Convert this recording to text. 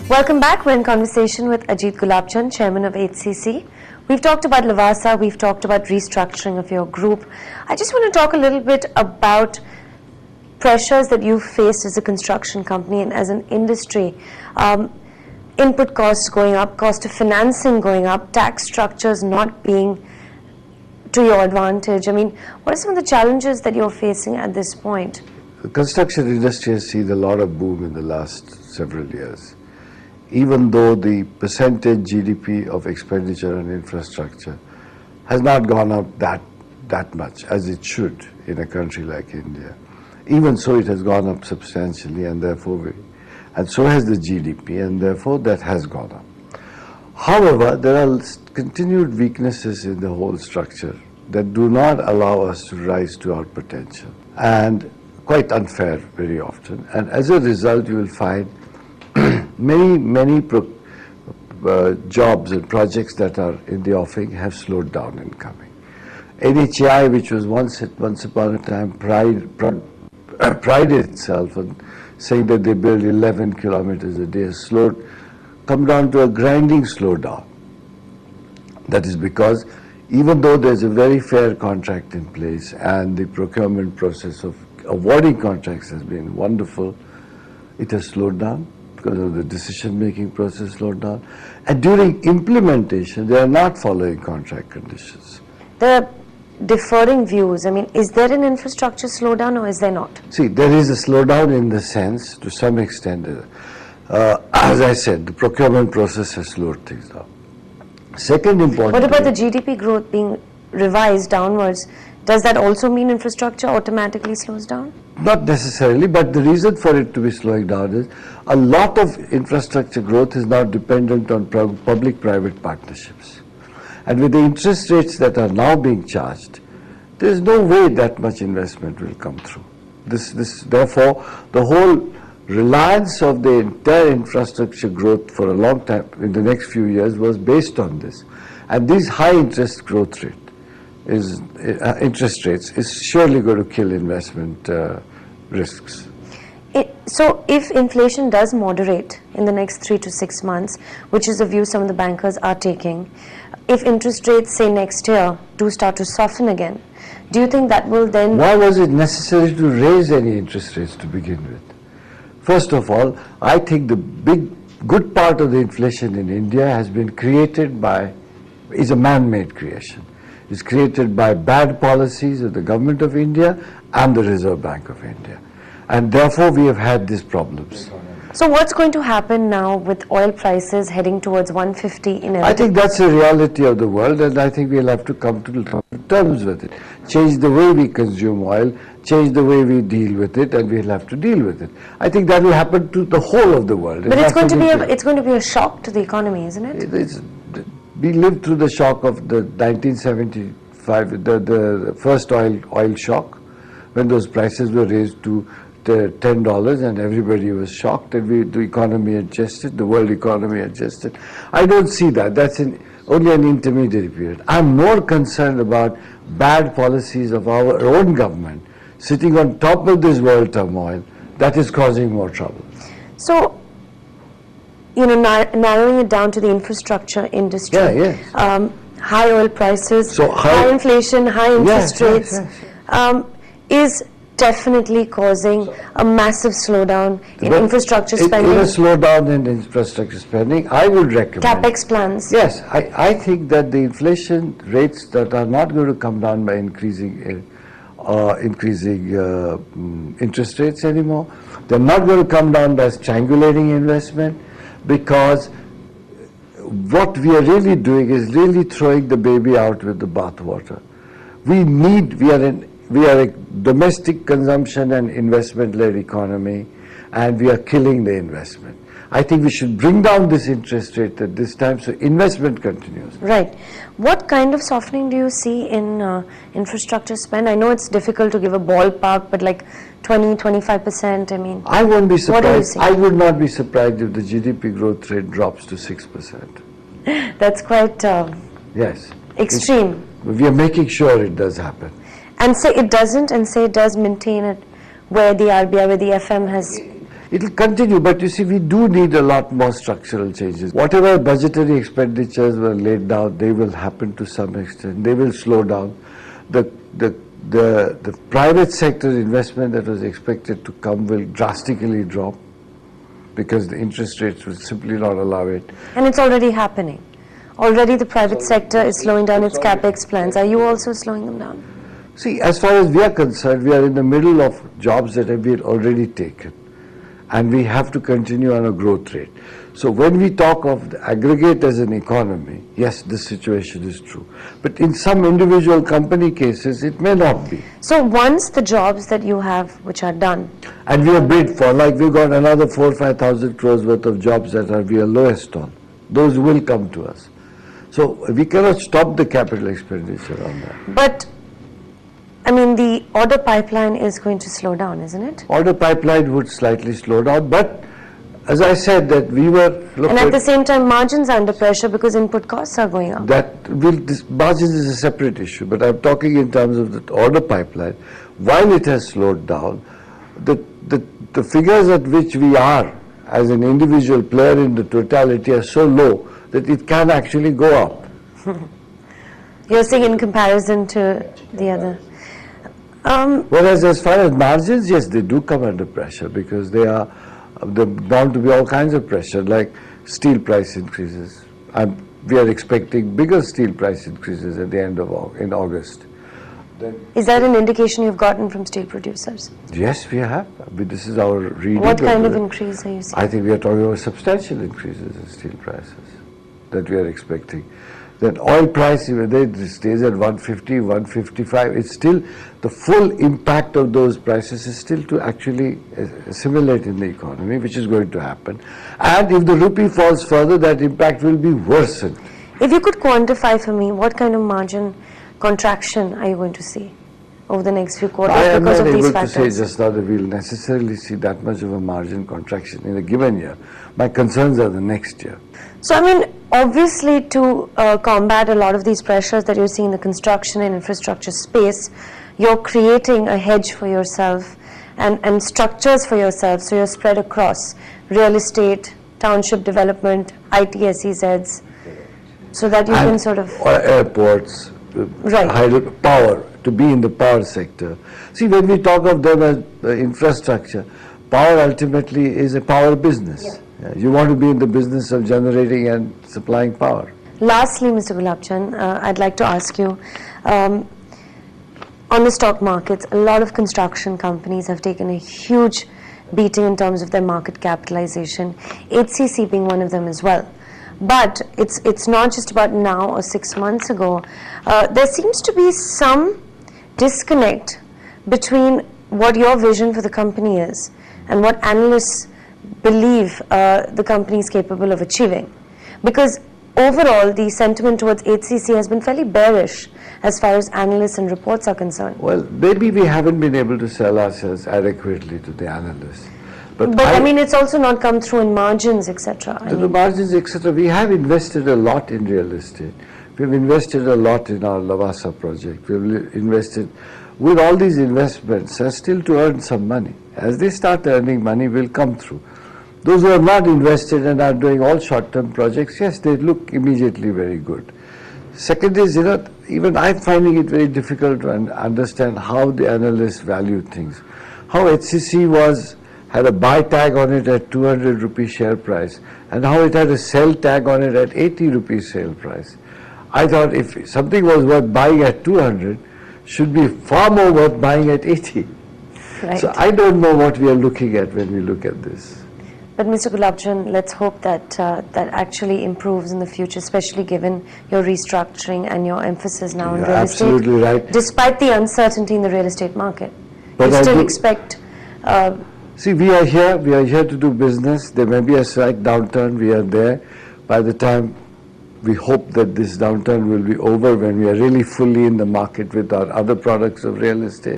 Welcome back. We're in conversation with Ajit Gulabchand, Chairman of HCC. We've talked about Lavasa, we've talked about restructuring of your group. I just want to talk a little bit about pressures that you've faced as a construction company and as an industry. Input costs going up, cost of financing going up, tax structures not being to your advantage. I mean, what are some of the challenges that you're facing at this point? The construction industry has seen a lot of boom in the last several years. Even though the percentage GDP of expenditure on infrastructure has not gone up that much as it should in a country like India. Even so, it has gone up substantially, and therefore and so has the GDP, and therefore that has gone up. However, there are continued weaknesses in the whole structure that do not allow us to rise to our potential, and quite unfair very often. And as a result, you will find many jobs and projects that are in the offing have slowed down in coming. NHAI, which was once upon a time prided itself on saying that they build 11 kilometers a day, has come down to a grinding slowdown. That is because even though there's a very fair contract in place and the procurement process of awarding contracts has been wonderful, it has slowed down because of the decision-making process slowed down. And during implementation, they are not following contract conditions. The differing views, I mean, is there an infrastructure slowdown or is there not? See, there is a slowdown in the sense, to some extent, as I said, the procurement process has slowed things down. Second important. What about the GDP growth being revised downwards? Does that also mean infrastructure automatically slows down? Not necessarily, but the reason for it to be slowing down is a lot of infrastructure growth is now dependent on public-private partnerships. And with the interest rates that are now being charged, there is no way that much investment will come through. Therefore, the whole reliance of the entire infrastructure growth for a long time, in the next few years, was based on this. And this high interest rates is surely going to kill investment risks. So if inflation does moderate in the next 3 to 6 months, which is a view some of the bankers are taking, if interest rates, say next year, do start to soften again, do you think that will then... Why was it necessary to raise any interest rates to begin with? First of all, I think the good part of the inflation in India has been is a man-made creation. It's created by bad policies of the government of India and the Reserve Bank of India. And therefore, we have had these problems. So what's going to happen now with oil prices heading towards 150 in I think that's a reality of the world, and I think we'll have to come to terms with it. Change the way we consume oil, change the way we deal with it, and we'll have to deal with it. I think that will happen to the whole of the world. But it's going to be a shock to the economy, isn't it? We lived through the shock of the 1975, the first oil shock, when those prices were raised to $10 and everybody was shocked, and the economy adjusted, the world economy adjusted. I don't see that. That's only an intermediary period. I'm more concerned about bad policies of our own government sitting on top of this world turmoil that is causing more trouble. So, narrowing it down to the infrastructure industry, high oil prices, high inflation, high interest rates, is definitely causing a massive slowdown in infrastructure spending. In a slowdown in infrastructure spending, I would recommend CapEx plans. Yes, I think that the inflation rates that are not going to come down by increasing interest rates anymore. They're not going to come down by strangulating investment, because what we are really doing is really throwing the baby out with the bathwater. We are a domestic consumption and investment-led economy, and we are killing the investment. I think we should bring down this interest rate at this time so investment continues. Right. What kind of softening do you see in infrastructure spend? I know it's difficult to give a ballpark, but like 20-25%, I mean... I won't be surprised. What do you see? I would not be surprised if the GDP growth rate drops to 6%. That's quite yes. Extreme. We are making sure it does happen. And say it doesn't, and say it does maintain it where the RBI, where the FM has It will continue, but you see, we do need a lot more structural changes. Whatever budgetary expenditures were laid down, they will happen to some extent. They will slow down. The private sector investment that was expected to come will drastically drop because the interest rates will simply not allow it. And it's already happening. Already the private sector is slowing down its capex plans. Are you also slowing them down? See, as far as we are concerned, we are in the middle of jobs that have been already taken, and we have to continue on a growth rate. So when we talk of the aggregate as an economy, yes, this situation is true. But in some individual company cases, it may not be. So once the jobs that you have, which are done, And we have bid for, like we've got another 4,000 or 5,000 crores worth of jobs that are we are lowest on. Those will come to us. So we cannot stop the capital expenditure on that. but I mean the order pipeline is going to slow down, isn't it? Order pipeline would slightly slow down, but as I said that we were... And at the same time, margins are under pressure because input costs are going up. This margins is a separate issue, but I'm talking in terms of the order pipeline. While it has slowed down, the figures at which we are as an individual player in the totality are so low that it can actually go up. You're saying in comparison to the other. Whereas as far as margins, yes, they do come under pressure because they're bound to be all kinds of pressure, like steel price increases. We are expecting bigger steel price increases at the end of in August. Is that an indication you've gotten from steel producers? Yes, we have. This is our reading. What kind of increase are you seeing? I think we are talking about substantial increases in steel prices that we are expecting. That oil price, whether it stays at 150, 155, it's still, the full impact of those prices is still to actually assimilate in the economy, which is going to happen. And if the rupee falls further, that impact will be worsened. If you could quantify for me, what kind of margin contraction are you going to see over the next few quarters because of these factors? I am not able to say just now that we will necessarily see that much of a margin contraction in a given year. My concerns are the next year. So, I mean, obviously to combat a lot of these pressures that you're seeing in the construction and infrastructure space, you're creating a hedge for yourself and structures for yourself, so you're spread across real estate, township development, IT SEZs, so that you can sort of... Airports, right. Power, to be in the power sector. See, when we talk of them as infrastructure, power ultimately is a power business. Yeah. You want to be in the business of generating and supplying power. Lastly, Mr. Gulabchand, I'd like to ask you, on the stock markets, a lot of construction companies have taken a huge beating in terms of their market capitalization, HCC being one of them as well. But it's not just about now or 6 months ago. There seems to be some disconnect between what your vision for the company is and what analysts believe the company is capable of achieving. Because overall, the sentiment towards HCC has been fairly bearish as far as analysts and reports are concerned. Well, maybe we haven't been able to sell ourselves adequately to the analysts. But I mean, it's also not come through in margins, etc. The margins, etc. We have invested a lot in real estate. We've invested a lot in our Lavasa project. We've invested, with all these investments, are still to earn some money. As they start earning money, will come through. Those who have not invested and are doing all short-term projects, yes, they look immediately very good. Second is, even I'm finding it very difficult to understand how the analysts value things. How HCC had a buy tag on it at 200 rupee share price, and how it had a sell tag on it at 80 rupee sale price. I thought if something was worth buying at 200, should be far more worth buying at 80. Right. So I don't know what we are looking at when we look at this. But Mr. Gulabchand, let's hope that that actually improves in the future, especially given your restructuring and your emphasis now on real estate. Absolutely right. Despite the uncertainty in the real estate market, but you still expect... See, we are here to do business. There may be a slight downturn, we are there. By the time we hope that this downturn will be over, when we are really fully in the market with our other products of real estate.